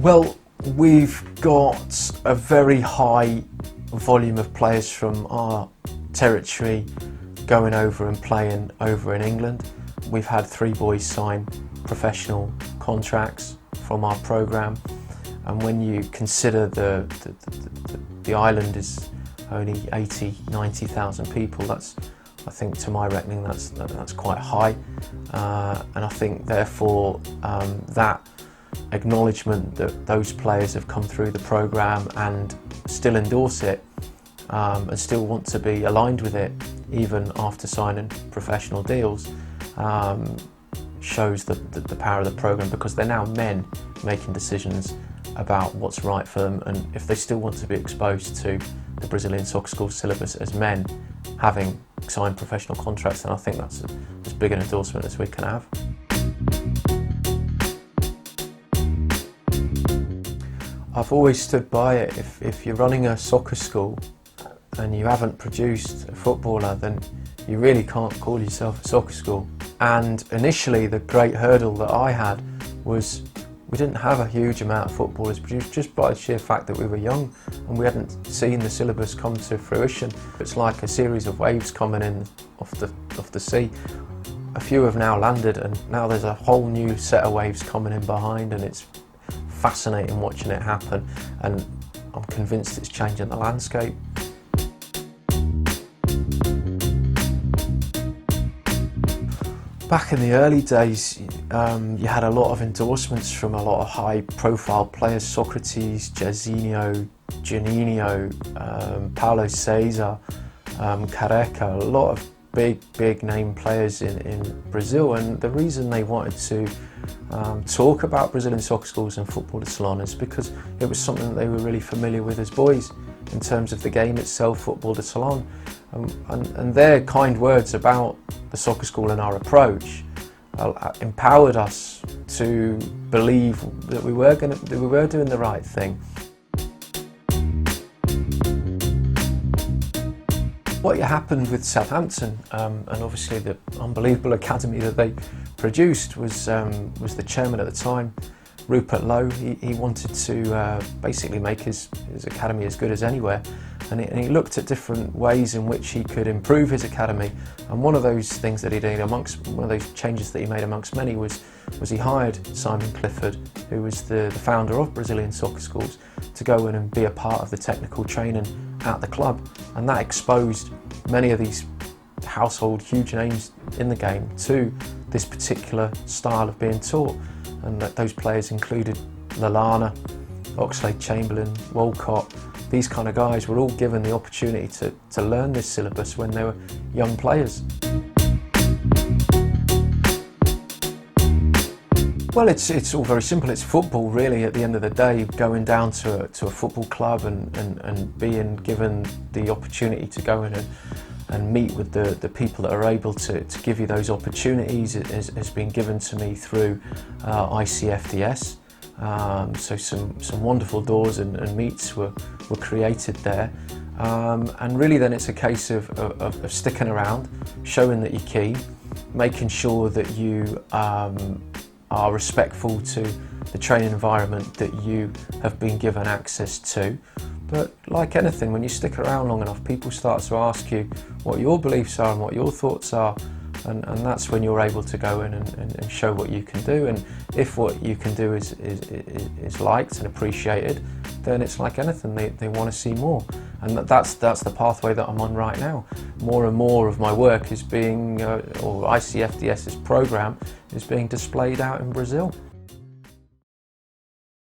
Well, we've got a very high volume of players from our territory going over and playing over in England. We've had 3 boys sign professional contracts from our programme, and when you consider the island is only 90,000 people, that's, I think, to my reckoning, that's quite high, and I think therefore that acknowledgement that those players have come through the programme and still endorse it and still want to be aligned with it even after signing professional deals shows the power of the programme, because they're now men making decisions about what's right for them, and if they still want to be exposed to the Brazilian soccer school syllabus as men having signed professional contracts, then I think that's as big an endorsement as we can have. I've always stood by it. If you're running a soccer school and you haven't produced a footballer, then you really can't call yourself a soccer school. And initially the great hurdle that I had was we didn't have a huge amount of footballers produced, just by the sheer fact that we were young and we hadn't seen the syllabus come to fruition. It's like a series of waves coming in off the sea. A few have now landed, and now there's a whole new set of waves coming in behind, and it's fascinating watching it happen, and I'm convinced it's changing the landscape. Back in the early days, you had a lot of endorsements from a lot of high-profile players: Socrates, Jairzinho, Juninho, Paulo Cesar, Careca, a lot of big name players in Brazil. And the reason they wanted to talk about Brazilian soccer schools and football de salon is because it was something that they were really familiar with as boys in terms of the game itself, football de salon, and their kind words about the soccer school and our approach empowered us to believe that we were doing the right thing. What happened with Southampton, and obviously the unbelievable academy that they produced, was the chairman at the time, Rupert Lowe. He wanted to basically make his academy as good as anywhere, and he looked at different ways in which he could improve his academy. And one of those things that he did, one of those changes that he made amongst many, was he hired Simon Clifford, who was the founder of Brazilian Soccer Schools, to go in and be a part of the technical training at the club, and that exposed many of these household huge names in the game to this particular style of being taught. And that those players included Lallana, Oxlade-Chamberlain, Walcott. These kind of guys were all given the opportunity to learn this syllabus when they were young players. Well, it's all very simple. It's football, really, at the end of the day. Going down to a football club and being given the opportunity to go in and meet with the people that are able to give you those opportunities has been given to me through ICFDS. So some wonderful doors and meets were created there. And really then it's a case of sticking around, showing that you're keen, making sure that you are respectful to the training environment that you have been given access to. But like anything, when you stick around long enough, people start to ask you what your beliefs are and what your thoughts are, and that's when you're able to go in and show what you can do. And if what you can do is liked and appreciated, then it's like anything, they want to see more. And that's the pathway that I'm on right now. More and more of my work is being, or ICFDS's programme is being displayed out in Brazil.